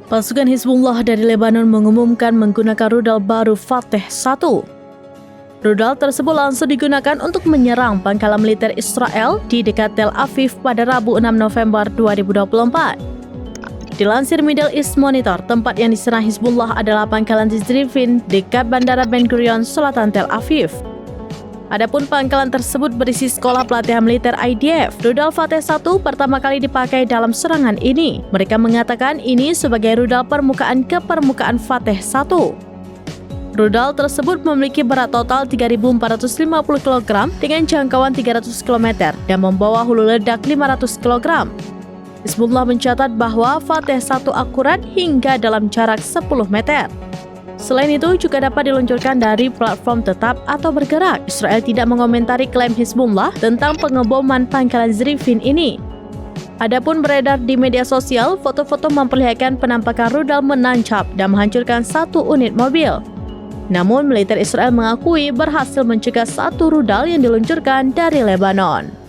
Pasukan Hizbullah dari Lebanon mengumumkan menggunakan rudal baru Fateh 1. Rudal tersebut langsung digunakan untuk menyerang pangkalan militer Israel di dekat Tel Aviv pada Rabu 6 November 2024. Dilansir Middle East Monitor, tempat yang diserang Hizbullah adalah pangkalan Zrifin dekat Bandara Ben Gurion, selatan Tel Aviv. Adapun pangkalan tersebut berisi sekolah pelatihan militer IDF. Rudal Fateh 1 pertama kali dipakai dalam serangan ini. Mereka mengatakan ini sebagai rudal permukaan ke permukaan Fateh 1. Rudal tersebut memiliki berat total 3.450 kg dengan jangkauan 300 km dan membawa hulu ledak 500 kg. Hizbullah mencatat bahwa Fateh 1 akurat hingga dalam jarak 10 meter. Selain itu, juga dapat diluncurkan dari platform tetap atau bergerak. Israel tidak mengomentari klaim Hizbullah tentang pengeboman pangkalan Zrifin ini. Adapun beredar di media sosial, foto-foto memperlihatkan penampakan rudal menancap dan menghancurkan satu unit mobil. Namun, militer Israel mengakui berhasil mencegah satu rudal yang diluncurkan dari Lebanon.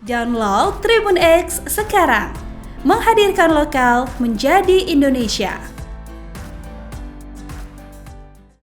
Download Tribun X sekarang, menghadirkan lokal menjadi Indonesia.